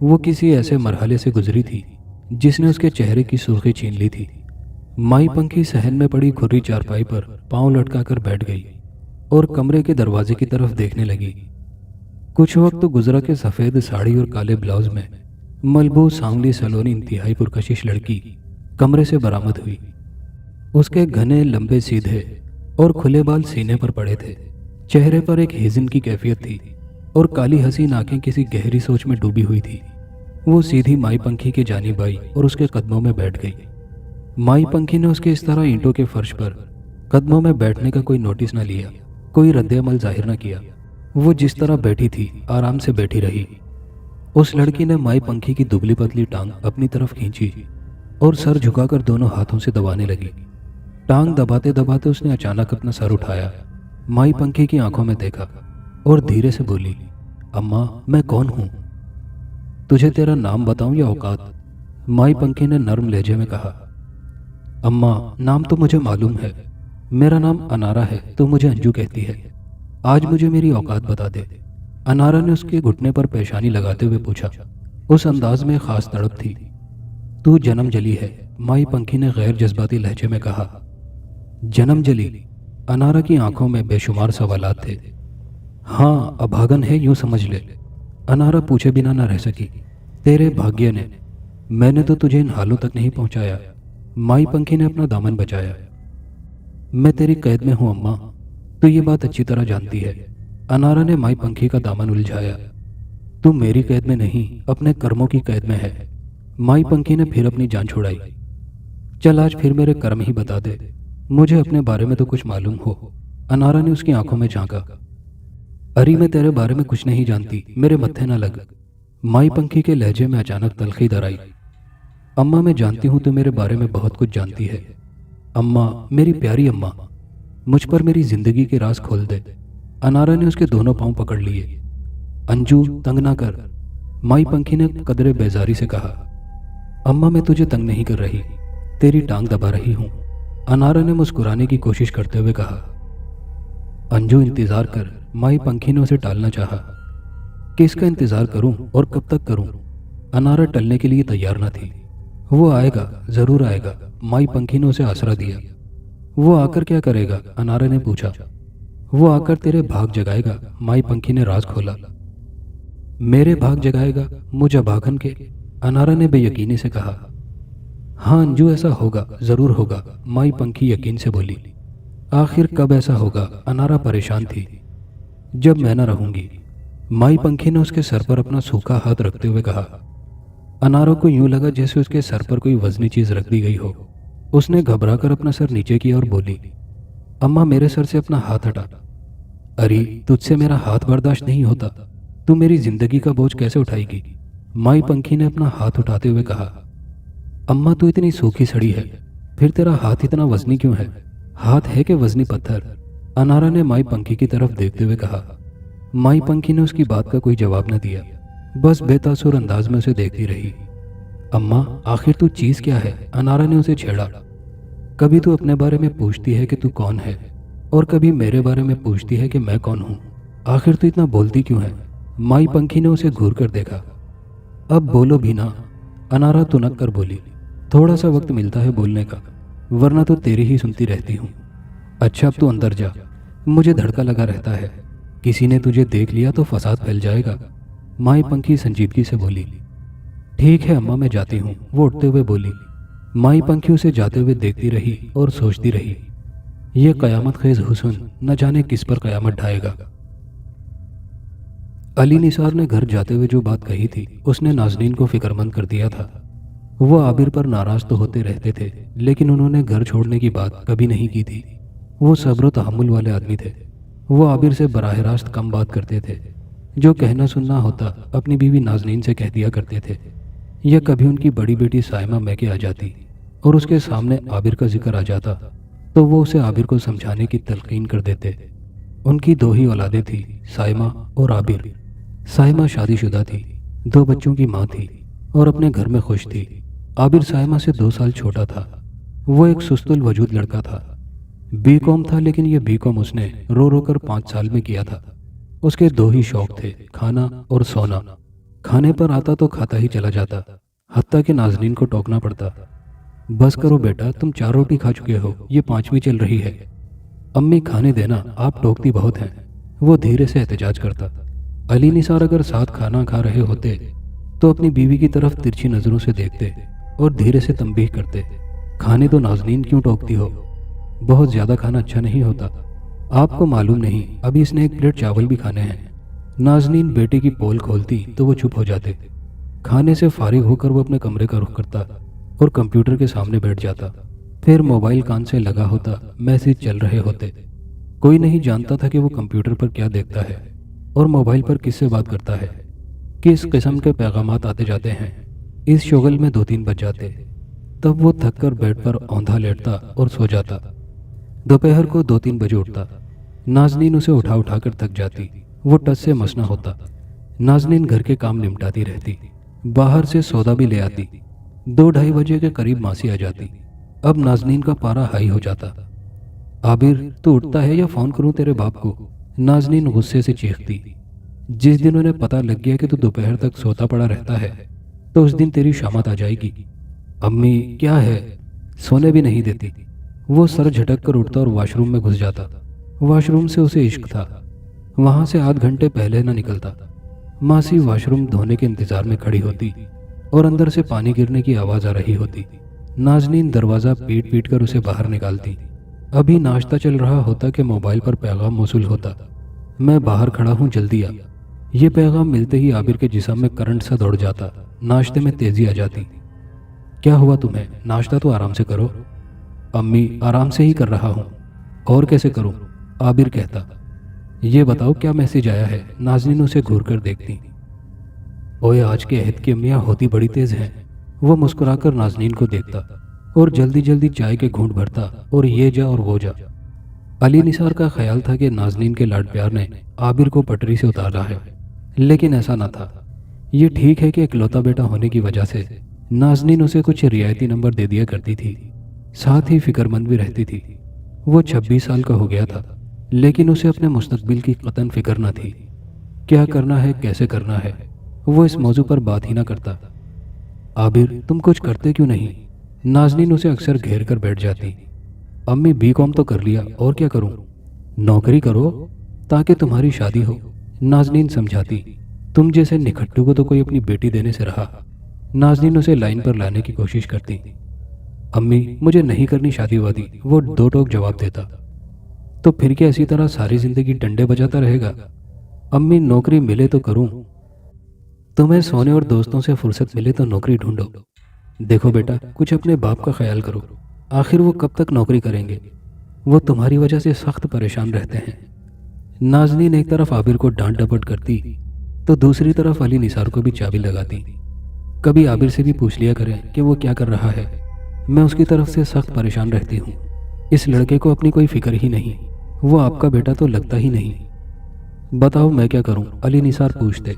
وہ کسی ایسے مرحلے سے گزری تھی جس نے اس کے چہرے کی سرخی چھین لی تھی۔ مائی پنکھی صحن میں پڑی کھری چارپائی پر پاؤں لٹکا کر بیٹھ گئی اور کمرے کے دروازے کی طرف دیکھنے لگی۔ کچھ وقت تو گزرا کہ سفید ساڑی اور کالے بلاؤز میں ملبوس سانولی سلونی انتہائی پرکشش لڑکی کمرے سے برآمد ہوئی۔ اس کے گھنے لمبے سیدھے اور کھلے بال سینے پر پڑے تھے، چہرے پر ایک حزن کی کیفیت تھی اور کالی حسین آنکھیں کسی گہری سوچ میں ڈوبی ہوئی تھی۔ وہ سیدھی مائی پنکھی کی جانب آئی اور اس کے قدموں میں بیٹھ گئی۔ مائی پنکھی نے اس کے اس طرح اینٹوں کے فرش پر قدموں میں بیٹھنے کا کوئی نوٹس نہ لیا، کوئی رد عمل ظاہر نہ کیا۔ وہ جس طرح بیٹھی تھی آرام سے بیٹھی رہی۔ اس لڑکی نے مائی پنکھی کی دبلی پتلی ٹانگ اپنی طرف کھینچی اور سر جھکا کر دونوں ہاتھوں سے دبانے لگی۔ ٹانگ دباتے دباتے اس نے اچانک اپنا سر اٹھایا، مائی پنکھی کی آنکھوں میں دیکھا اور دھیرے سے بولی، اماں میں کون ہوں؟ تجھے تیرا نام بتاؤں یا اوقات؟ مائی پنکھی نے نرم لہجے میں کہا۔ اماں نام تو مجھے معلوم ہے، میرا نام انارا ہے، تو مجھے انجو کہتی ہے۔ آج مجھے میری اوقات بتا دے۔ انارا نے اس کے گھٹنے پر پیشانی لگاتے ہوئے پوچھا۔ اس انداز میں خاص تڑپ تھی۔ تو جنم جلی ہے، مائی پنکھی نے غیر جذباتی لہجے میں کہا۔ جنم جلی؟ انارا کی آنکھوں میں بے شمار سوالات تھے۔ ہاں ابھاگن ہے، یوں سمجھ لے۔ انارا پوچھے بنا نہ رہ سکی۔ تیرے بھاگیہ نے، میں نے تو تجھے ان حالوں تک نہیں پہنچایا۔ مائی پنکھی نے اپنا دامن بچایا۔ میں تیری قید میں ہوں اماں، تو یہ بات اچھی طرح جانتی ہے۔ انارا نے مائی پنکھی کا دامن الجھایا۔ تو میری قید میں نہیں، اپنے کرموں کی قید میں ہے۔ مائی پنکھی نے پھر اپنی جان چھڑائی۔ چل آج پھر میرے کرم ہی بتا دے، مجھے اپنے بارے میں تو کچھ معلوم ہو۔ انارا نے اس کی آنکھوں میں جھانکا۔ اری میں تیرے بارے میں کچھ نہیں جانتی، میرے متھے نہ لگ۔ مائی پنکھی کے لہجے میں اچانک تلخی در آئی۔ اماں میں جانتی ہوں تو میرے بارے میں بہت کچھ جانتی ہے۔ اماں، میری پیاری اماں، مجھ پر میری زندگی کے راز کھول دے۔ انارا نے اس کے دونوں پاؤں پکڑ لیے۔ انجو تنگ نہ کر، مائی پنکھی نے قدرے بیزاری سے کہا۔ اماں میں تجھے تنگ نہیں کر رہی، تیری ٹانگ دبا رہی ہوں، انارا نے مسکرانے کی کوشش کرتے ہوئے کہا۔ انجو انتظار کر، مائی پنکھی نے اسے ٹالنا چاہا۔ کس کا انتظار کروں اور کب تک کروں؟ انارا ٹلنے کے لیے تیار نہ تھی۔ وہ آئے گا، ضرور آئے گا، مائی پنکھی نے اسے آسرا دیا۔ وہ آ کر کیا کرے گا؟ انارا نے پوچھا۔ وہ آ کر تیرے بھاگ جگائے گا، مائی پنکھی نے راز کھولا۔ میرے بھاگ جگائے گا؟ مجھ ابھاگن کے؟ انارا نے بے یقینی سے کہا۔ ہاں انجو، ایسا ہوگا، ضرور ہوگا، مائی پنکھی یقین سے بولی۔ آخر کب ایسا ہوگا؟ انارا پریشان تھی۔ جب میں نہ رہوں گی، مائی پنکھی نے اس کے سر پر اپنا سوکھا ہاتھ رکھتے ہوئے کہا۔ انارا کو یوں لگا جیسے اس کے سر پر کوئی وزنی چیز رکھ دی گئی ہو۔ اس نے گھبرا کر اپنا سر نیچے کیا اور بولی، اماں میرے سر سے اپنا ہاتھ ہٹا۔ اری تجھ سے میرا ہاتھ برداشت نہیں ہوتا، تو میری زندگی کا بوجھ کیسے اٹھائے گی؟ مائی پنکھی نے اپنا ہاتھ اٹھاتے ہوئے کہا۔ اماں تو اتنی سوکھی سڑی ہے، پھر تیرا ہاتھ اتنا وزنی کیوں ہے؟ ہاتھ ہے کہ وزنی پتھر؟ انارا نے مائی پنکھی کی طرف دیکھتے ہوئے کہا۔ مائی پنکھی نے اس کی بات کا کوئی جواب نہ دیا، بس بے تاثر انداز میں اسے دیکھتی رہی۔ اماں آخر تو چیز کیا ہے؟ انارا نے اسے چھیڑا۔ کبھی تو اپنے بارے میں پوچھتی ہے کہ تو کون ہے، اور کبھی میرے بارے میں پوچھتی ہے کہ میں کون ہوں۔ آخر تو اتنا بولتی کیوں ہے؟ مائی پنکھی نے اسے گھور کر دیکھا۔ اب بولو بھی نہ، انارا تنک کر بولی۔ تھوڑا سا وقت ملتا ہے بولنے کا، ورنہ تو تیری ہی سنتی رہتی ہوں۔ اچھا اب تو اندر جا، مجھے دھڑکا لگا رہتا ہے، کسی نے تجھے دیکھ لیا تو فساد پھیل جائے گا۔ مائی پنکھی سنجیدگی سے بولی۔ ٹھیک ہے اماں، میں جاتی ہوں، وہ اٹھتے ہوئے بولی۔ مائی پنکھی اسے جاتے ہوئے دیکھتی رہی اور سوچتی رہی، یہ قیامت خیز حسن نہ جانے کس پر قیامت ڈھائے گا۔ علی نثار نے گھر جاتے ہوئے جو بات کہی تھی اس نے ناظرین کو فکر مند کر دیا تھا۔ وہ عابر پر ناراض تو ہوتے رہتے تھے، لیکن انہوں نے گھر چھوڑنے کی بات کبھی نہیں کی تھی۔ وہ صبر و تحمل والے آدمی تھے۔ وہ عابر سے براہ راست کم بات کرتے تھے، جو کہنا سننا ہوتا اپنی بیوی ناظرین سے کہہ دیا کرتے تھے، یا کبھی ان کی بڑی بیٹی سائمہ میکے آ جاتی اور اس کے سامنے عابر کا ذکر آ جاتا تو وہ اسے عابر کو سمجھانے کی تلقین کر دیتے۔ ان کی دو ہی اولادیں تھیں، سائمہ اور عابر۔ سائمہ شادی شدہ تھی، 2 بچوں کی ماں تھی اور اپنے گھر میں خوش تھی۔ عابر سائمہ سے 2 سال چھوٹا تھا۔ وہ ایک سست الوجود لڑکا تھا، بی کام تھا، لیکن یہ بی کام اس نے رو رو کر 5 سال میں کیا تھا۔ اس کے 2 ہی شوق تھے، کھانا اور سونا۔ کھانے پر آتا تو کھاتا ہی چلا جاتا، حتیٰ کہ نازنین کو ٹوکنا پڑتا، بس کرو بیٹا، تم 4 روٹی کھا چکے ہو، یہ 5ویں چل رہی ہے۔ امی کھانے دینا، آپ ٹوکتی بہت ہیں، وہ دھیرے سے احتجاج کرتا۔ علی نثار اگر ساتھ کھانا کھا رہے ہوتے تو اپنی بیوی کی طرف ترچھی نظروں سے دیکھتے اور دھیرے سے تنبیہ کرتے، کھانے تو نازنین کیوں ٹوکتی ہو، بہت زیادہ کھانا اچھا نہیں ہوتا، آپ کو معلوم نہیں ابھی اس نے 1 پلیٹ چاول بھی کھانے ہیں۔ نازنین بیٹے کی پول کھولتی تو وہ چپ ہو جاتے۔ کھانے سے فارغ ہو کر وہ اپنے کمرے کا رخ کرتا اور کمپیوٹر کے سامنے بیٹھ جاتا، پھر موبائل کان سے لگا ہوتا، میسج چل رہے ہوتے۔ کوئی نہیں جانتا تھا کہ وہ کمپیوٹر پر کیا دیکھتا ہے اور موبائل پر کس سے بات کرتا ہے، کس قسم کے پیغامات آتے جاتے ہیں۔ اس شغل میں 2-3 بج جاتے، تب وہ تھک کر بیڈ پر اوندھا لیٹتا اور سو جاتا۔ دوپہر کو 2-3 بجے اٹھتا، نازنین اسے اٹھا اٹھا کر تھک جاتی، وہ ٹس سے مس نہ ہوتا۔ نازنین گھر کے کام نمٹاتی رہتی، باہر سے سودا بھی لے آتی۔ 2-2:30 بجے کے قریب ماسی آ جاتی۔ اب نازنین کا پارا ہائی ہو جاتا۔ عابر، تو اٹھتا ہے یا فون کروں تیرے باپ کو؟ نازنین غصے سے چیختی۔ جس دن انہیں پتہ لگ گیا کہ تو دوپہر تک سوتا پڑا رہتا ہے تو اس دن تیری شامت آ جائے گی۔ امی کیا ہے؟ سونے بھی نہیں دیتی۔ وہ سر جھٹک کر اٹھتا اور واش روم میں گھس جاتا۔ واش روم سے اسے عشق تھا، وہاں سے آدھ گھنٹے پہلے نہ نکلتا۔ ماسی واش روم دھونے کے انتظار میں کھڑی ہوتی اور اندر سے پانی گرنے کی آواز آ رہی ہوتی۔ نازنین دروازہ پیٹ پیٹ کر اسے باہر نکالتی۔ ابھی ناشتہ چل رہا ہوتا کہ موبائل پر پیغام موصول ہوتا، میں باہر کھڑا ہوں، جلدی آ۔ یہ پیغام ملتے ہی عابر کے جسم میں کرنٹ سا دوڑ جاتا، ناشتے میں تیزی آ جاتی۔ کیا ہوا تمہیں؟ ناشتہ تو آرام سے کرو۔ امی آرام سے ہی کر رہا ہوں، اور کیسے کروں؟ عابر کہتا۔ یہ بتاؤ کیا میسج آیا ہے؟ نازنین اسے گھور کر دیکھتی۔ اوئے آج کے عہد کی امیاں ہوتی بڑی تیز ہیں۔ وہ مسکرا کر نازنین کو دیکھتا اور جلدی جلدی چائے کے گھونٹ بھرتا اور یہ جا اور وہ جا۔ علی نثار کا خیال تھا کہ نازنین کے لاڈ پیار نے عابر کو پٹری سے اتارا ہے، لیکن ایسا نہ تھا۔ یہ ٹھیک ہے کہ اکلوتا بیٹا ہونے کی وجہ سے نازنین اسے کچھ رعایتی نمبر دے دیا کرتی تھی، ساتھ ہی فکر مند بھی رہتی تھی۔ وہ 26 سال کا ہو گیا تھا، لیکن اسے اپنے مستقبل کی قطعاً فکر نہ تھی۔ کیا کرنا ہے، کیسے کرنا ہے، وہ اس موضوع پر بات ہی نہ کرتا۔ عابر تم کچھ کرتے کیوں نہیں؟ نازنین اسے اکثر گھیر کر بیٹھ جاتی۔ امی B.Com تو کر لیا، اور کیا کروں؟ نوکری کرو تاکہ تمہاری شادی ہو، نازنین سمجھاتی۔ تم جیسے نکھٹو کو تو کوئی اپنی بیٹی دینے سے رہا۔ نازنین اسے لائن پر لانے کی کوشش کرتی۔ امی مجھے نہیں کرنی شادی وادی، وہ 2 ٹوک جواب دیتا۔ تو پھر کیا اسی طرح ساری زندگی ڈنڈے بجاتا رہے گا؟ امی نوکری ملے تو کروں، تمہیں سونے اور دوستوں سے فرصت ملے تو نوکری ڈھونڈو۔ دیکھو بیٹا، کچھ اپنے باپ کا خیال کرو، آخر وہ کب تک نوکری کریں گے؟ وہ تمہاری وجہ سے سخت پریشان رہتے ہیں۔ نازنین ایک طرف عابر کو ڈانٹ ڈپٹ کرتی تو دوسری طرف علی نثار کو بھی چابی لگاتی۔ کبھی عابر سے بھی پوچھ لیا کریں کہ وہ کیا کر رہا ہے، میں اس کی طرف سے سخت پریشان رہتی ہوں۔ اس لڑکے کو اپنی کوئی فکر ہی نہیں، وہ آپ کا بیٹا تو لگتا ہی نہیں۔ بتاؤ میں کیا کروں؟ علی نثار پوچھتے۔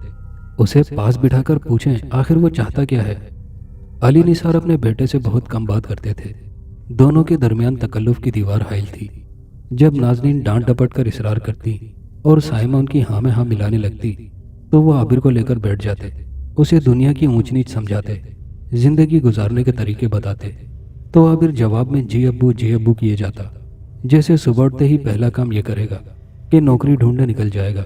اسے پاس بٹھا کر پوچھیں آخر وہ چاہتا کیا ہے۔ علی نثار اپنے بیٹے سے بہت کم بات کرتے تھے، دونوں کے درمیان تکلف کی دیوار حائل تھی۔ جب نازنین ڈانٹ ڈپٹ کر اصرار کرتی اور سائمہ ان کی ہاں میں ہاں ملانے لگتی تو وہ عابر کو لے کر بیٹھ جاتے، اسے دنیا کی اونچ نیچ سمجھاتے، زندگی گزارنے کے طریقے بتاتے، تو عابر جواب میں جی ابو کیے جاتا، جیسے صبح اٹھتے ہی پہلا کام یہ کرے گا کہ نوکری ڈھونڈنے نکل جائے گا۔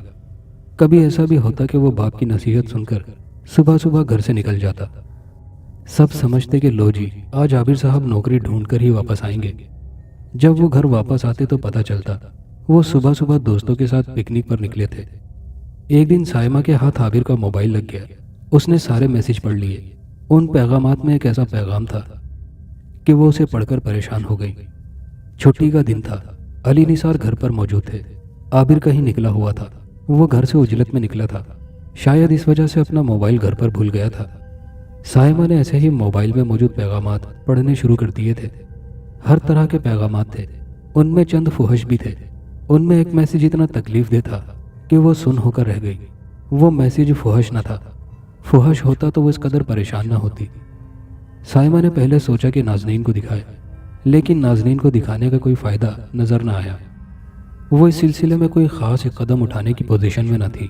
کبھی ایسا بھی ہوتا کہ وہ باپ کی نصیحت سن کر صبح صبح گھر سے نکل جاتا۔ سب سمجھتے کہ لو جی آج عابر صاحب نوکری ڈھونڈ کر ہی واپس آئیں گے۔ جب وہ گھر واپس آتے تو پتہ چلتا وہ صبح صبح دوستوں کے ساتھ پکنک پر نکلے تھے۔ ایک دن سائمہ کے ہاتھ عابر کا موبائل لگ گیا، اس نے سارے میسج پڑھ لیے۔ ان پیغامات میں ایک ایسا پیغام تھا کہ وہ اسے پڑھ کر پریشان ہو گئی۔ چھٹی کا دن تھا، علی نثار گھر پر موجود تھے، عابر کہیں نکلا ہوا تھا، وہ گھر سے اجلت میں نکلا تھا، شاید اس وجہ سے اپنا موبائل گھر پر بھول گیا تھا۔ سائمہ نے ایسے ہی موبائل میں موجود پیغامات پڑھنے شروع کر دیے تھے۔ ہر طرح کے پیغامات تھے، ان میں چند فحش بھی تھے۔ ان میں ایک میسج اتنا تکلیف دہ تھا کہ وہ سن ہو کر رہ گئی۔ وہ میسج فحش نہ تھا، فحش ہوتا تو وہ اس قدر پریشان نہ ہوتی۔ سائمہ نے پہلے سوچا کہ نازنین کو دکھائے، لیکن نازنین کو دکھانے کا کوئی فائدہ نظر نہ آیا۔ وہ اس سلسلے میں کوئی خاص قدم اٹھانے کی پوزیشن میں نہ تھی۔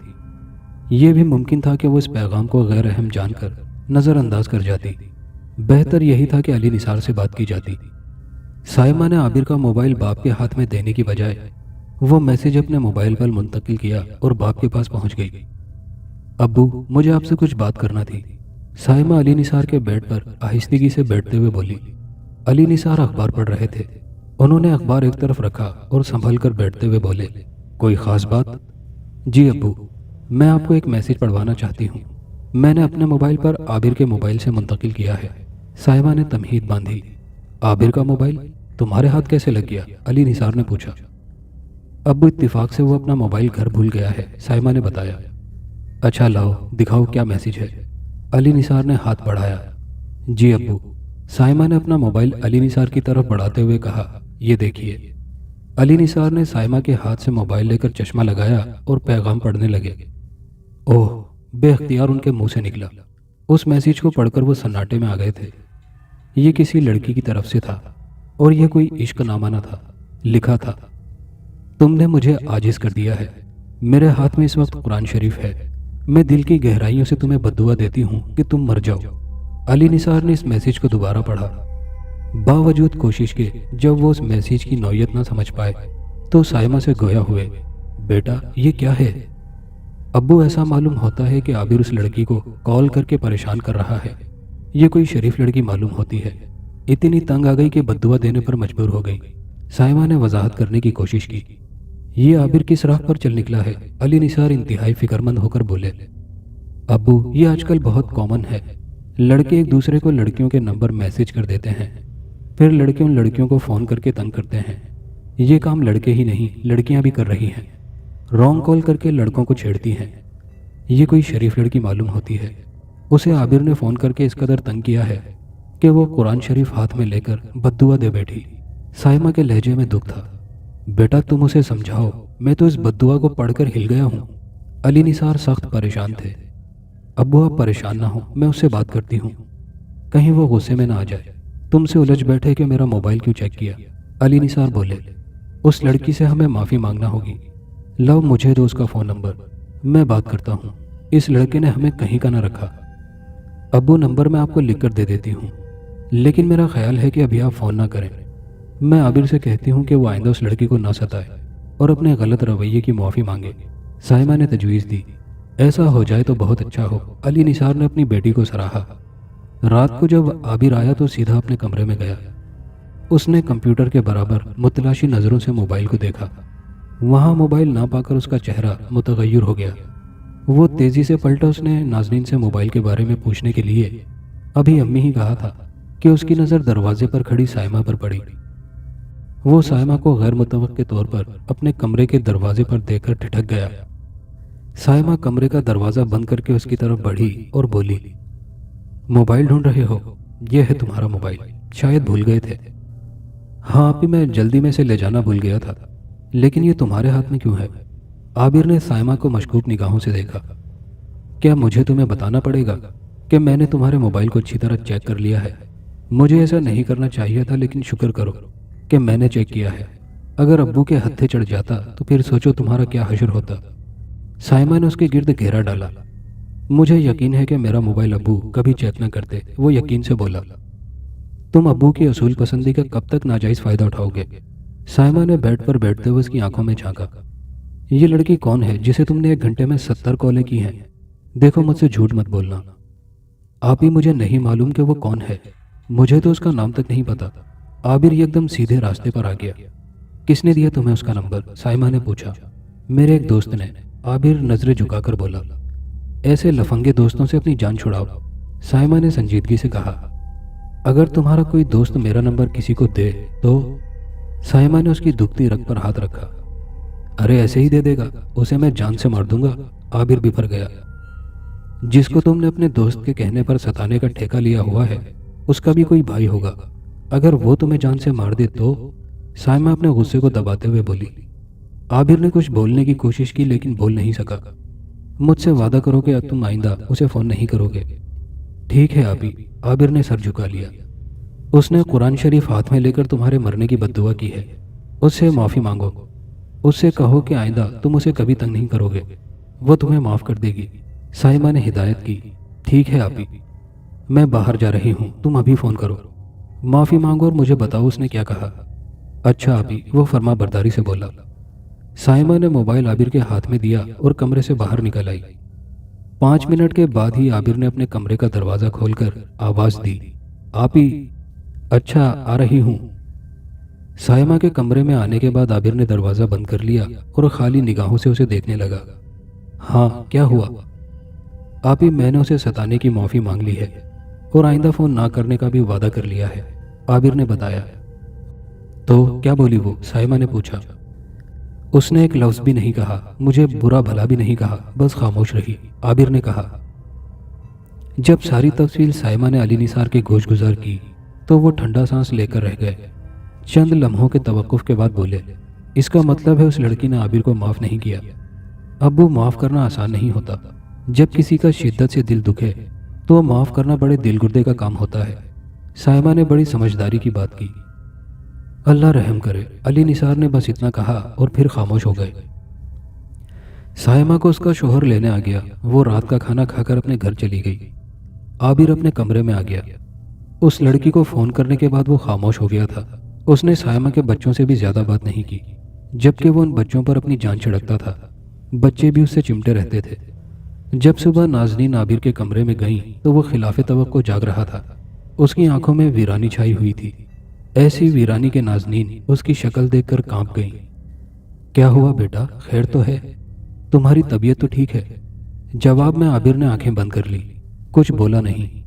یہ بھی ممکن تھا کہ وہ اس پیغام کو غیر اہم جان کر نظر انداز کر جاتی۔ بہتر یہی تھا کہ علی نثار سے بات کی جاتی۔ سائمہ نے عابر کا موبائل باپ کے ہاتھ میں دینے کی بجائے وہ میسج اپنے موبائل پر منتقل کیا اور باپ کے پاس پہنچ گئی۔ ابو، مجھے آپ سے کچھ بات کرنا تھی۔ سائمہ علی نثار کے بیڈ پر آہستگی سے بیٹھتے ہوئے بولی۔ علی نثار اخبار پڑھ رہے تھے۔ انہوں نے اخبار ایک طرف رکھا اور سنبھل کر بیٹھتے ہوئے بولے، کوئی خاص بات؟ جی ابو، میں آپ کو ایک میسج پڑھوانا چاہتی ہوں۔ میں نے اپنے موبائل پر عابر کے موبائل سے منتقل کیا ہے۔ سائمہ نے تمہید باندھی۔ عابر کا موبائل تمہارے ہاتھ کیسے لگ گیا؟ علی نثار نے پوچھا۔ ابو، اتفاق سے وہ اپنا موبائل گھر بھول گیا ہے، سائمہ نے بتایا۔ اچھا لاؤ دکھاؤ کیا میسج ہے۔ علی نثار نے ہاتھ بڑھایا۔ جی ابو۔ سائمہ نے اپنا موبائل علی نثار کی طرف بڑھاتے ہوئے کہا، یہ دیکھیے۔ علی نثار نے سائمہ کے ہاتھ سے موبائل لے کر چشمہ لگایا اور پیغام پڑھنے لگے۔ اوہ، بے اختیار ان کے منہ سے نکلا۔ اس میسج کو پڑھ کر وہ سناٹے میں آ گئے تھے۔ یہ کسی لڑکی کی طرف سے تھا اور یہ کوئی عشق نامہ نہ تھا۔ لکھا تھا، تم نے مجھے عاجز کر دیا ہے۔ میرے ہاتھ میں اس وقت قرآن شریف ہے۔ میں دل کی گہرائیوں سے تمہیں بددعا دیتی ہوں کہ تم مر جاؤ۔ علی نثار نے اس میسج کو دوبارہ پڑھا۔ باوجود کوشش کے جب وہ اس میسج کی نوعیت نہ سمجھ پائے تو سائمہ سے گویا ہوئے، بیٹا یہ کیا ہے؟ ابو، ایسا معلوم ہوتا ہے کہ عابر اس لڑکی کو کال کر کے پریشان کر رہا ہے۔ یہ کوئی شریف لڑکی معلوم ہوتی ہے۔ اتنی تنگ آ گئی کہ بددعا دینے پر مجبور ہو گئی۔ سائمہ نے وضاحت کرنے کی کوشش کی۔ یہ عابر کس راہ پر چل نکلا ہے؟ علی نثار انتہائی فکرمند ہو کر بولے۔ ابو، یہ آج کل بہت کامن ہے۔ لڑکے ایک دوسرے کو لڑکیوں کے نمبر میسج کر دیتے ہیں، پھر لڑکے ان لڑکیوں کو فون کر کے تنگ کرتے ہیں۔ یہ کام لڑکے ہی نہیں لڑکیاں بھی کر رہی ہیں۔ رانگ کال کر کے لڑکوں کو چھیڑتی ہیں۔ یہ کوئی شریف لڑکی معلوم ہوتی ہے۔ اسے عابر نے فون کر کے اس قدر تنگ کیا ہے کہ وہ قرآن شریف ہاتھ میں لے کر بددعا دے بیٹھی۔ سائمہ کے لہجے میں دکھ تھا۔ بیٹا تم اسے سمجھاؤ، میں تو اس بددعا کو پڑھ کر ہل گیا ہوں۔ علی نثار سخت پریشان تھے۔ ابو آپ پریشان نہ ہو، میں اس سے بات کرتی ہوں، کہیں وہ غصے میں نہ آ جائے۔ تم سے الجھ بیٹھے کہ میرا موبائل کیوں چیک کیا؟ علی نثار بولے۔ اس لڑکی سے ہمیں معافی مانگنا ہوگی۔ لاؤ مجھے دو اس کا فون نمبر، میں بات کرتا ہوں۔ اس لڑکے نے ہمیں کہیں کا نہ رکھا۔ ابو نمبر میں آپ کو لکھ کر دے دیتی ہوں، لیکن میرا خیال ہے کہ ابھی آپ فون نہ کریں۔ میں عابر سے کہتی ہوں کہ وہ آئندہ اس لڑکی کو نہ ستائے اور اپنے غلط رویے کی معافی مانگے۔ سائمہ نے تجویز دی۔ ایسا ہو جائے تو بہت اچھا ہو۔ علی نثار نے اپنی بیٹی کو سراہا۔ رات کو جب عابر آیا تو سیدھا اپنے کمرے میں گیا۔ اس نے کمپیوٹر کے برابر متلاشی نظروں سے موبائل کو دیکھا۔ وہاں موبائل نہ پا کر اس کا چہرہ متغیر ہو گیا۔ وہ تیزی سے پلٹا۔ اس نے ناظرین سے موبائل کے بارے میں پوچھنے کے لیے ابھی امی ہی کہا تھا کہ اس کی نظر دروازے پر کھڑی سائمہ پر پڑی۔ وہ سائمہ کو غیر متوقع طور پر اپنے کمرے کے دروازے پر دیکھ کر ٹھٹک گیا۔ سائمہ کمرے کا دروازہ بند کر کے اس کی طرف بڑھی اور بولی، موبائل ڈھونڈ رہے ہو؟ یہ ہے تمہارا موبائل، شاید بھول گئے تھے۔ ہاں اپی، میں جلدی میں سے لے جانا بھول گیا تھا، لیکن یہ تمہارے ہاتھ میں کیوں ہے؟ عابر نے سائمہ کو مشکوک نگاہوں سے دیکھا۔ کیا مجھے تمہیں بتانا پڑے گا کہ میں نے تمہارے موبائل کو اچھی طرح چیک کر لیا ہے؟ مجھے ایسا نہیں کرنا چاہیے تھا، لیکن شکر کرو کہ میں نے چیک کیا ہے۔ اگر ابو کے ہتھے چڑھ جاتا تو پھر سوچو تمہارا کیا حشر ہوتا۔ سائمہ نے اس کے گرد گھیرا ڈالا۔ مجھے یقین ہے کہ میرا موبائل ابو کبھی چیک نہ کرتے، وہ یقین سے بولا۔ تم ابو کی اصول پسندی کا کب تک ناجائز فائدہ اٹھاؤ گے؟ سائمہ نے بیڈ پر بیٹھتے ہوئے اس کی آنکھوں میں جھانکا۔ یہ لڑکی کون ہے جسے تم نے 1 گھنٹے میں 70 کالیں کی ہیں؟ دیکھو مجھ سے جھوٹ مت بولنا۔ آپ ہی مجھے نہیں معلوم کہ وہ کون ہے، مجھے تو اس کا نام تک نہیں پتا۔ عابر ایک دم سیدھے راستے پر آ گیا۔ کس نے دیا تمہیں اس کا نمبر؟ سائمہ نے پوچھا۔ میرے ایک دوست نے۔ عابر نظریں جھکا کر بولا۔ ایسے لفنگے دوستوں سے اپنی جان چھڑاؤ، سائمہ نے سنجیدگی سے کہا۔ اگر تمہارا کوئی دوست میرا نمبر کسی کو دے تو؟ سائمہ نے اس کی دکھتی رگ پر ہاتھ رکھا۔ ارے ایسے ہی دے دے گا، اسے میں جان سے مار دوں گا۔ عابر بفر گیا۔ جس کو تم نے اپنے دوست کے کہنے پر ستانے کا ٹھیکہ لیا ہوا ہے اس کا بھی کوئی بھائی ہوگا، اگر وہ تمہیں جان سے مار دے تو؟ سائمہ اپنے غصے کو دباتے ہوئے بولی۔ عابر نے کچھ بولنے کی کوشش کی لیکن بول نہیں سکا۔ مجھ سے وعدہ کرو کہ تم آئندہ اسے فون نہیں کرو گے۔ ٹھیک ہے آپی، عابر نے سر جھکا لیا۔ اس نے قرآن شریف ہاتھ میں لے کر تمہارے مرنے کی بددعا کی ہے، اس سے معافی مانگو، اس سے کہو کہ آئندہ تم اسے کبھی تنگ نہیں کرو گے۔ وہ تمہیں معاف کر دے گی۔ سائمہ نے ہدایت کی۔ ٹھیک ہے آپی، میں باہر جا رہی ہوں، تم ابھی فون کرو، معافی مانگو اور مجھے بتاؤ اس نے کیا کہا۔ اچھا آپی، وہ فرما برداری سے بولا۔ سائمہ نے موبائل عابر کے ہاتھ میں دیا اور کمرے سے باہر نکل آئی۔ 5 منٹ کے بعد ہی عابر نے اپنے کمرے کا دروازہ کھول کر آواز دی، آپی۔ اچھا، آ رہی ہوں۔ سائمہ کے کمرے میں آنے کے بعد عابر نے دروازہ بند کر لیا اور خالی نگاہوں سے اسے دیکھنے لگا۔ ہاں، کیا ہوا؟ آپی، میں نے اسے ستانے کی معافی مانگ لی ہے اور آئندہ فون نہ کرنے کا بھی وعدہ کر لیا ہے، عابر نے بتایا۔ تو کیا بولی وہ؟ سائمہ نے پوچھا۔ اس نے ایک لفظ بھی نہیں کہا، مجھے برا بھلا بھی نہیں کہا، بس خاموش رہی، عابر نے کہا۔ جب ساری تفصیل سائمہ نے علی نثار کی گوش گزار کی تو وہ ٹھنڈا سانس لے کر رہ گئے۔ چند لمحوں کے توقف کے بعد بولے، اس کا مطلب ہے اس لڑکی نے عابر کو معاف نہیں کیا۔ ابو، معاف کرنا آسان نہیں ہوتا۔ جب کسی کا شدت سے دل دکھے تو وہ معاف کرنا بڑے دل گردے کا کام ہوتا ہے۔ سائمہ نے بڑی سمجھداری کی بات کی۔ اللہ رحم کرے، علی نثار نے بس اتنا کہا اور پھر خاموش ہو گئے۔ سائمہ کو اس کا شوہر لینے آ گیا۔ وہ رات کا کھانا کھا کر اپنے گھر چلی گئی۔ عابر اپنے کمرے میں آ گیا۔ اس لڑکی کو فون کرنے کے بعد وہ خاموش ہو گیا تھا۔ اس نے سائمہ کے بچوں سے بھی زیادہ بات نہیں کی، جبکہ وہ ان بچوں پر اپنی جان چھڑکتا تھا۔ بچے بھی اس سے چمٹے رہتے تھے۔ جب صبح نازنین عابر کے کمرے میں گئیں تو وہ خلاف توقع جاگ رہا تھا۔ اس کی آنکھوں میں ویرانی چھائی ہوئی تھی، ایسی ویرانی کہ نازنین اس کی شکل دیکھ کر کانپ گئیں۔ کیا ہوا بیٹا، خیر تو ہے؟ تمہاری طبیعت تو ٹھیک ہے؟ جواب میں عابر نے آنکھیں بند کر لی، کچھ بولا نہیں۔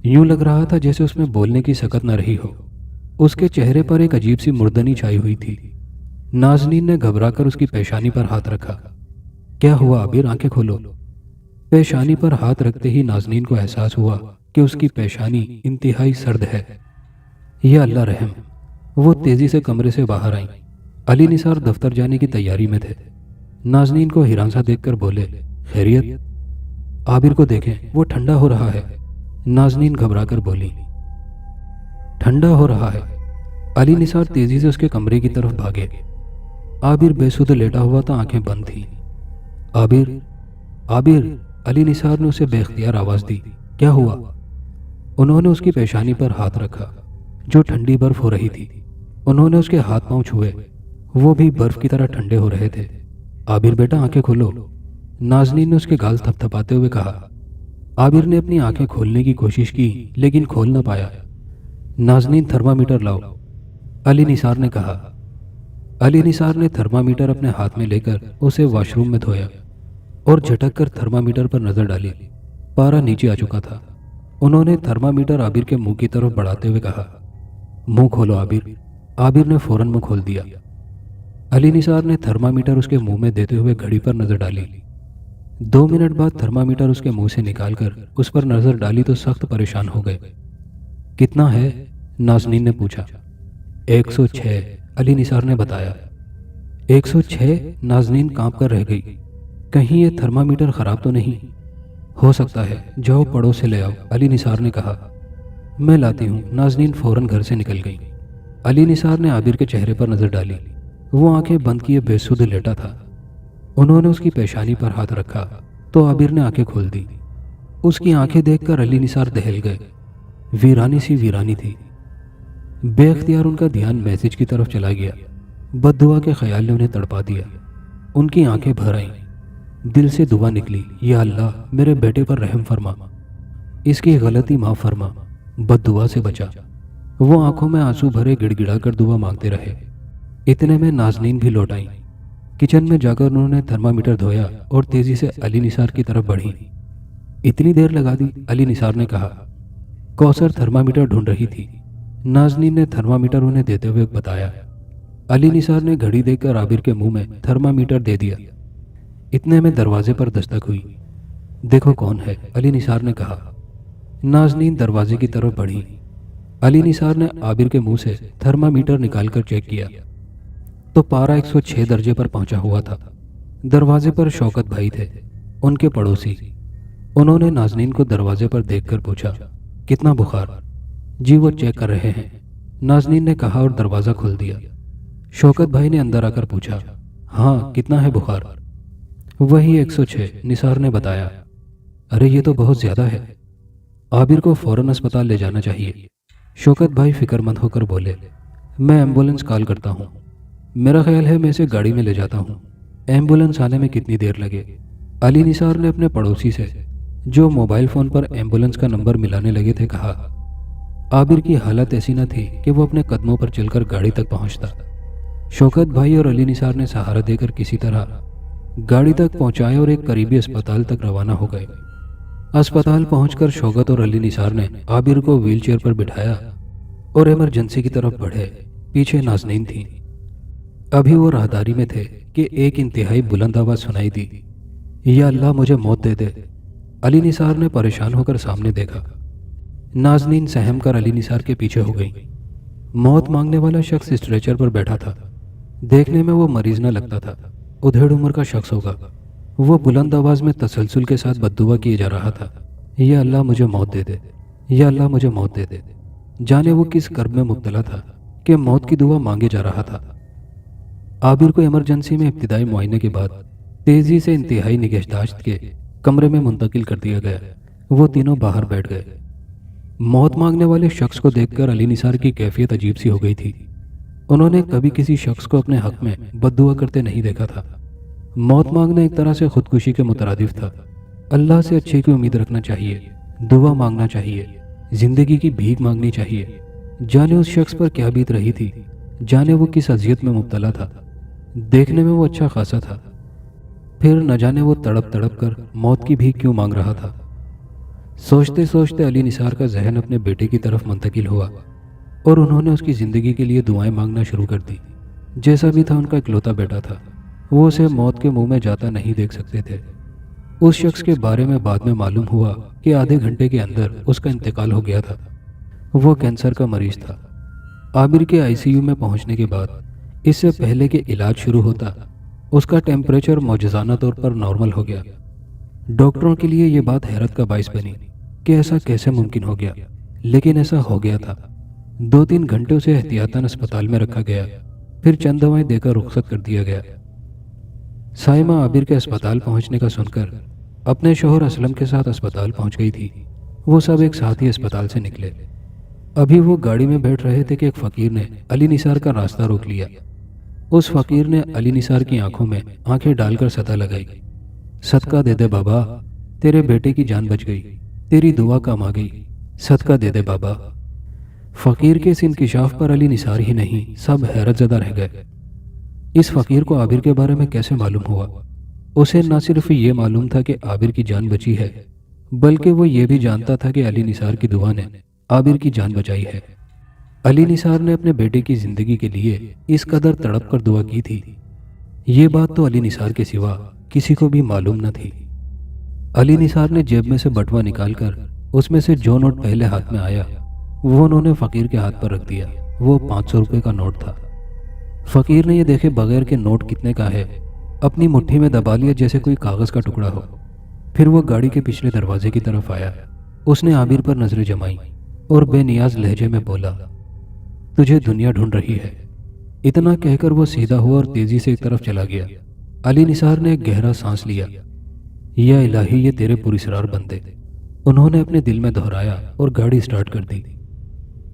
یوں لگ رہا تھا جیسے اس میں بولنے کی سکت نہ رہی ہو۔ اس کے چہرے پر ایک عجیب سی مردنی چھائی ہوئی تھی۔ نازنین نے گھبرا کر اس کی پیشانی پر ہاتھ رکھا۔ کیا ہوا عابر، آنکھیں کھولو۔ پیشانی پر ہاتھ رکھتے ہی نازنین کو احساس ہوا کہ اس کی پیشانی انتہائی سرد ہے۔ یا اللہ رحم! وہ تیزی سے کمرے سے باہر آئیں۔ علی نثار دفتر جانے کی تیاری میں تھے۔ نازنین کو حیران سا دیکھ کر بولے، خیریت؟ عابر کو دیکھیں، وہ ٹھنڈا ہو رہا ہے۔ نازنین گھبرا کر بولی۔ ٹھنڈا ہو رہا ہے؟ علی نثار تیزی سے اس کے کمرے کی طرف بھاگے۔ عابر بے سدھ لیٹا ہوا تھا، آنکھیں بند تھیں۔ عابر، عابر! علی نثار نے اسے بے اختیار آواز دی۔ کیا ہوا؟ انہوں نے اس کی پیشانی پر ہاتھ رکھا جو ٹھنڈی برف ہو رہی تھی۔ انہوں نے اس کے ہاتھ پاؤں چھوئے، وہ بھی برف کی طرح ٹھنڈے ہو رہے تھے۔ عابر بیٹا، آنکھیں کھولو، نازنین نے اس کے گال تھپ تھپاتے ہوئے کہا۔ عابر نے اپنی آنکھیں کھولنے کی کوشش کی لیکن کھول نہ پایا۔ نازنین، تھرمامیٹر لاؤ، علی نثار نے کہا۔ علی نثار نے تھرمامیٹر اپنے ہاتھ میں لے کر اسے واش روم میں دھویا اور جھٹک کر تھرمامیٹر پر نظر ڈالی۔ پارا نیچے آ چکا تھا۔ انہوں نے تھرمامیٹر عابر کے منہ کی طرف بڑھاتے ہوئے کہا، منہ کھولو عابر۔ عابر نے فوراً منہ کھول دیا۔ علی نثار نے تھرمامیٹر اس کے منہ میں دیتے ہوئے گھڑی پر نظر ڈالی۔ 2 منٹ بعد تھرمامیٹر اس کے منہ سے نکال کر اس پر نظر ڈالی تو سخت پریشان ہو گئے۔ کتنا ہے؟ نازنین نے پوچھا۔ 106، علی نثار نے بتایا۔ 106؟ نازنین کانپ کر رہ گئی۔ کہیں یہ تھرمامیٹر خراب تو نہیں؟ ہو سکتا ہے، جاؤ پڑوس سے لے آؤ، علی نثار نے کہا۔ میں لاتی ہوں، نازنین فوراً گھر سے نکل گئی۔ علی نثار نے عابر کے چہرے پر نظر ڈالی۔ وہ آنکھیں بند کیے بے سدھ لیٹا تھا۔ انہوں نے اس کی پیشانی پر ہاتھ رکھا تو عابر نے آنکھیں کھول دی۔ اس کی آنکھیں دیکھ کر علی نثار دہل گئے۔ ویرانی سی ویرانی تھی۔ بے اختیار ان کا دھیان میسج کی طرف چلا گیا۔ بد دعا کے خیال نے انہیں تڑپا دیا۔ ان کی آنکھیں بھر آئیں۔ دل سے دعا نکلی، یا اللہ میرے بیٹے پر رحم فرما، اس کی غلطی معاف فرما، بد دعا سے بچا۔ وہ آنکھوں میں آنسو بھرے گڑ گڑا کر دعا مانگتے رہے۔ اتنے میں نازنین بھی لوٹ آئیں۔ کچن میں جا کر انہوں نے تھرمامیٹر دھویا اور تیزی سے علی نثار کی طرف بڑھی۔ اتنی دیر لگا دی؟ علی نثار نے کہا۔ کوثر تھرمامیٹر ڈھونڈ رہی تھی، نازنین نے تھرمامیٹر انہیں دیتے ہوئے بتایا۔ علی نثار نے گھڑی دیکھ کر عابر کے منہ میں تھرمامیٹر دے دیا۔ اتنے میں دروازے پر دستک ہوئی۔ دیکھو کون ہے، علی نثار نے کہا۔ نازنین دروازے کی طرف بڑھی۔ علی نثار نے عابر کے منہ سے تھرمامیٹر نکال کر چیک کیا تو پارا 106 درجے پر پہنچا ہوا تھا۔ دروازے پر شوکت بھائی تھے، ان کے پڑوسی۔ انہوں نے نازنین کو دروازے پر دیکھ کر پوچھا، کتنا بخار؟ جی وہ چیک کر رہے ہیں، نازنین نے کہا اور دروازہ کھول دیا۔ شوکت بھائی نے اندر آ کر پوچھا، ہاں کتنا ہے بخار؟ وہی 106، نثار نے بتایا۔ ارے یہ تو بہت زیادہ ہے، عابر کو فوراً اسپتال لے جانا چاہیے۔ شوکت بھائی فکر مند ہو کر بولے، میں ایمبولینس کال کرتا ہوں، میرا خیال ہے میں اسے گاڑی میں لے جاتا ہوں، ایمبولینس آنے میں کتنی دیر لگے؟ علی نثار نے اپنے پڑوسی سے جو موبائل فون پر ایمبولینس کا نمبر ملانے لگے تھے کہا۔ عابر کی حالت ایسی نہ تھی کہ وہ اپنے قدموں پر چل کر گاڑی تک پہنچتا۔ شوکت بھائی اور علی نثار نے سہارا دے کر کسی طرح گاڑی تک پہنچائے اور ایک قریبی اسپتال تک روانہ ہو گئے۔ اسپتال پہنچ کر شوکت اور علی نثار نے عابر کو ویل چیئر پر بٹھایا اور ایمرجنسی کی طرف بڑھے۔ پیچھے نازنین تھیں۔ ابھی وہ راہداری میں تھے کہ ایک انتہائی بلند آواز سنائی دی، یا اللہ مجھے موت دے دے۔ علی نثار نے پریشان ہو کر سامنے دیکھا۔ نازنین سہم کر علی نثار کے پیچھے ہو گئیں۔ موت مانگنے والا شخص اسٹریچر پر بیٹھا تھا۔ دیکھنے میں وہ مریض نہ لگتا تھا، ادھیڑ عمر کا شخص ہوگا۔ وہ بلند آواز میں تسلسل کے ساتھ بددعا کیے جا رہا تھا، یا اللہ مجھے موت دے دے، یا اللہ مجھے موت دے دے۔ جانے وہ کس کرب میں مبتلا تھا کہ موت کی دعا مانگے جا رہا تھا۔ عابر کو ایمرجنسی میں ابتدائی معائنے کے بعد تیزی سے انتہائی نگہداشت کے کمرے میں منتقل کر دیا گیا۔ وہ تینوں باہر بیٹھ گئے۔ موت مانگنے والے شخص کو دیکھ کر علی نثار کی کیفیت عجیب سی ہو گئی تھی۔ انہوں نے کبھی کسی شخص کو اپنے حق میں بددعا کرتے نہیں دیکھا تھا۔ موت مانگنا ایک طرح سے خودکشی کے مترادف تھا۔ اللہ سے اچھے کی امید رکھنا چاہیے، دعا مانگنا چاہیے، زندگی کی بھیک مانگنی چاہیے۔ جانے اس شخص پر کیا بیت رہی تھی، جانے وہ کس اذیت میں مبتلا تھا۔ دیکھنے میں وہ اچھا خاصا تھا، پھر نہ جانے وہ تڑپ تڑپ کر موت کی بھیک کیوں مانگ رہا تھا۔ سوچتے سوچتے علی نثار کا ذہن اپنے بیٹے کی طرف منتقل ہوا اور انہوں نے اس کی زندگی کے لیے دعائیں مانگنا شروع کر دی۔ جیسا بھی تھا ان کا اکلوتا بیٹا تھا، وہ اسے موت کے منہ میں جاتا نہیں دیکھ سکتے تھے۔ اس شخص کے بارے میں بعد میں معلوم ہوا کہ آدھے گھنٹے کے اندر اس کا انتقال ہو گیا تھا۔ وہ کینسر کا مریض تھا۔ عابر کے ICU میں پہنچنے کے بعد اس سے پہلے کہ علاج شروع ہوتا، اس کا ٹیمپریچر معجزانہ طور پر نارمل ہو گیا۔ ڈاکٹروں کے لیے یہ بات حیرت کا باعث بنی کہ ایسا کیسے ممکن ہو گیا، لیکن ایسا ہو گیا تھا۔ 2-3 گھنٹے اسے احتیاطاً اسپتال میں رکھا گیا، پھر چند دوائیں دے کر رخصت کر دیا گیا۔ سائمہ عابر کے اسپتال پہنچنے کا سن کر اپنے شوہر اسلم کے ساتھ اسپتال پہنچ گئی تھی۔ وہ سب ایک ساتھ ہی اسپتال سے نکلے۔ ابھی وہ گاڑی میں بیٹھ رہے تھے کہ ایک فقیر نے علی نثار کا راستہ روک لیا۔ اس فقیر نے علی نثار کی آنکھوں میں آنکھیں ڈال کر صدا لگائی، صدقہ دے دے بابا، تیرے بیٹے کی جان بچ گئی، تیری دعا کام آ گئی، صدقہ دے دے بابا۔ فقیر کے اس انکشاف پر علی نثار ہی نہیں، سب حیرت زدہ رہ گئے۔ اس فقیر کو عابر کے بارے میں کیسے معلوم ہوا؟ اسے نہ صرف یہ معلوم تھا کہ عابر کی جان بچی ہے، بلکہ وہ یہ بھی جانتا تھا کہ علی نثار کی دعا نے عابر کی جان بچائی ہے۔ علی نثار نے اپنے بیٹے کی زندگی کے لیے اس قدر تڑپ کر دعا کی تھی، یہ بات تو علی نثار کے سوا کسی کو بھی معلوم نہ تھی۔ علی نثار نے جیب میں سے بٹوا نکال کر اس میں سے جو نوٹ پہلے ہاتھ میں آیا وہ انہوں نے فقیر کے ہاتھ پر رکھ دیا۔ وہ 500 روپے کا نوٹ تھا۔ فقیر نے یہ دیکھے بغیر کہ نوٹ کتنے کا ہے اپنی مٹھی میں دبا لیا جیسے کوئی کاغذ کا ٹکڑا ہو۔ پھر وہ گاڑی کے پچھلے دروازے کی طرف آیا۔ اس نے عابر پر نظریں جمائیں اور بے نیاز لہجے میں بولا، تجھے دنیا ڈھونڈ رہی ہے۔ اتنا کہہ کر وہ سیدھا ہوا اور تیزی سے ایک طرف چلا گیا۔ علی نثار نے ایک گہرا سانس لیا۔ یا الہی یہ تیرے پراسرار بندے، انہوں نے اپنے دل میں دہرایا اور گاڑی سٹارٹ کر دی۔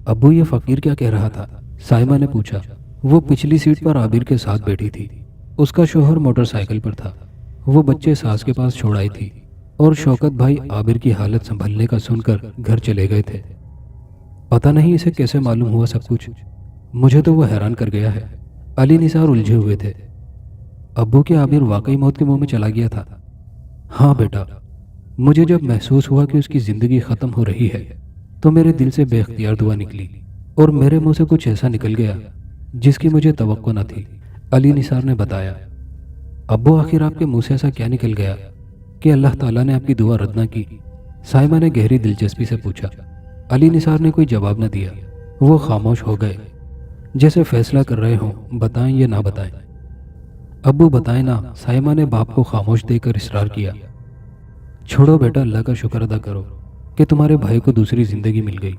ابو یہ فقیر کیا کہہ رہا تھا؟ سائمہ نے پوچھا۔ وہ پچھلی سیٹ پر عابر کے ساتھ بیٹھی تھی۔ اس کا شوہر موٹر سائیکل پر تھا۔ وہ بچے ساس کے پاس چھوڑ آئی تھی اور شوکت بھائی عابر کی حالت سنبھلنے کا سن کر گھر چلے گئے تھے۔ پتہ نہیں اسے کیسے معلوم ہوا سب کچھ، مجھے تو وہ حیران کر گیا ہے۔ علی نثار الجھے ہوئے تھے۔ ابو کے عابر واقعی موت کے منہ میں چلا گیا تھا؟ ہاں بیٹا، مجھے جب محسوس ہوا کہ اس کی زندگی ختم ہو رہی ہے تو میرے دل سے بے اختیار دعا نکلی اور میرے منہ سے کچھ ایسا نکل گیا جس کی مجھے توقع نہ تھی، علی نثار نے بتایا۔ ابو آخر آپ کے منہ سے ایسا کیا نکل گیا کہ اللہ تعالیٰ نے آپ کی دعا رد نہ کی؟ سائمہ نے گہری دلچسپی سے پوچھا۔ علی نثار نے کوئی جواب نہ دیا۔ وہ خاموش ہو گئے جیسے فیصلہ کر رہے ہوں بتائیں یا نہ بتائیں۔ ابو بتائیں نا، سائمہ نے باپ کو خاموش دے کر اصرار کیا۔ چھوڑو بیٹا، اللہ کا شکر ادا کرو کہ تمہارے بھائی کو دوسری زندگی مل گئی،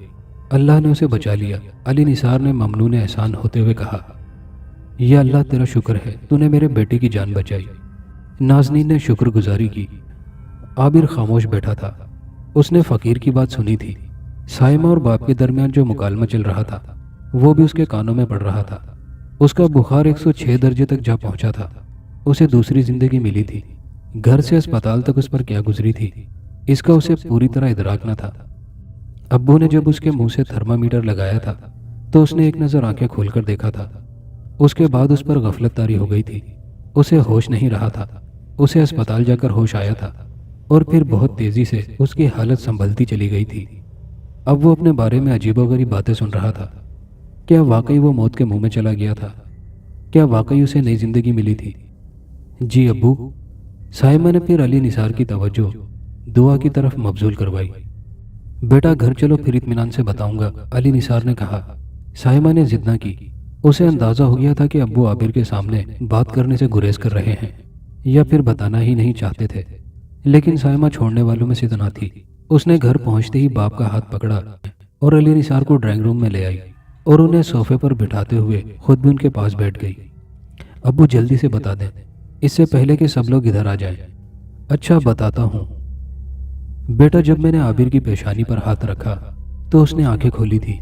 اللہ نے اسے بچا لیا، علی نثار نے ممنون احسان ہوتے ہوئے کہا۔ یا اللہ تیرا شکر ہے، تو نے میرے بیٹے کی جان بچائی۔ نازنین نے شکر گزاری کی۔ عابر خاموش بیٹھا تھا۔ اس نے فقیر کی بات سنی تھی۔ سائمہ اور باپ کے درمیان جو مکالمہ چل رہا تھا وہ بھی اس کے کانوں میں پڑ رہا تھا۔ اس کا بخار 106 درجے تک جا پہنچا تھا۔ اسے دوسری زندگی ملی تھی۔ گھر سے اسپتال تک اس پر کیا گزری تھی اس کا اسے پوری طرح ادراک نہ تھا۔ ابو نے جب اس کے منہ سے تھرمامیٹر لگایا تھا تو اس نے ایک نظر آنکھیں کھول کر دیکھا تھا۔ اس کے بعد اس پر غفلت طاری ہو گئی تھی۔ اسے ہوش نہیں رہا تھا۔ اسے اسپتال جا کر ہوش آیا تھا اور پھر بہت تیزی سے اس کی حالت سنبھلتی چلی گئی تھی۔ اب وہ اپنے بارے میں عجیب و غریب باتیں سن رہا تھا۔ کیا واقعی وہ موت کے منہ میں چلا گیا تھا؟ کیا واقعی اسے نئی زندگی ملی تھی؟ جی ابو۔ سائمہ نے پھر علی نثار کی توجہ دعا کی طرف مبذول کروائی۔ بیٹا گھر چلو پھر اطمینان سے بتاؤں گا، علی نثار نے کہا۔ سائمہ نے ضد نہ کی۔ اسے اندازہ ہو گیا تھا کہ ابو عابر کے سامنے بات کرنے سے گریز کر رہے ہیں یا پھر بتانا ہی نہیں چاہتے تھے، لیکن سائمہ چھوڑنے والوں میں سے نہ تھی۔ اس نے گھر پہنچتے ہی باپ کا ہاتھ پکڑا اور علی نثار کو ڈرائنگ روم میں لے آئی اور انہیں صوفے پر بٹھاتے ہوئے خود بھی ان کے پاس بیٹھ گئی۔ ابو جلدی سے بتا دیں اس سے پہلے کہ سب لوگ ادھر آ جائیں۔ اچھا بتاتا ہوں بیٹا۔ جب میں نے عابر کی پیشانی پر ہاتھ رکھا تو اس نے آنکھیں کھولی تھی۔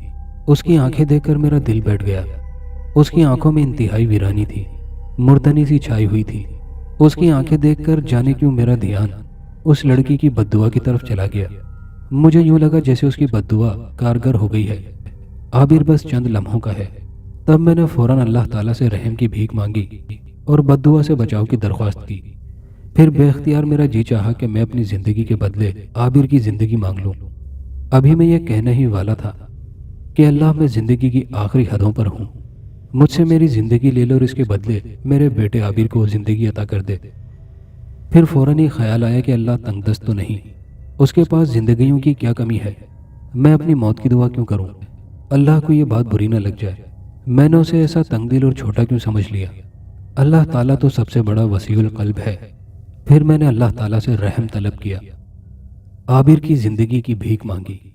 اس کی آنکھیں دیکھ کر میرا دل بیٹھ گیا۔ اس کی آنکھوں میں انتہائی ویرانی تھی، مردنی سی چھائی ہوئی تھی۔ اس کی آنکھیں دیکھ کر جانے کیوں میرا دھیان اس لڑکی کی بد دعا کی طرف چلا گیا۔ مجھے یوں لگا جیسے اس کی بد دعا کارگر ہو گئی ہے۔ عابر بس چند لمحوں کا ہے۔ تب میں نے فوراً اللہ تعالیٰ سے رحم کی بھیک مانگی اور بد دعا سے بچاؤ کی درخواست کی۔ پھر بے اختیار میرا جی چاہا کہ میں اپنی زندگی کے بدلے عابر کی زندگی مانگ لوں۔ ابھی میں یہ کہنے ہی والا تھا کہ اللہ میں زندگی کی آخری حدوں پر ہوں، مجھ سے میری زندگی لے لو اور اس کے بدلے میرے بیٹے عابر کو زندگی عطا کر دے۔ پھر فوراً ہی خیال آیا کہ اللہ تنگ دست تو نہیں، اس کے پاس زندگیوں کی کیا کمی ہے، میں اپنی موت کی دعا کیوں کروں؟ اللہ کو یہ بات بری نہ لگ جائے، میں نے اسے ایسا تنگ دل اور چھوٹا کیوں سمجھ لیا؟ اللہ تعالیٰ تو سب سے بڑا وسیع القلب ہے۔ پھر میں نے اللہ تعالیٰ سے رحم طلب کیا، عابر کی زندگی کی بھیک مانگی۔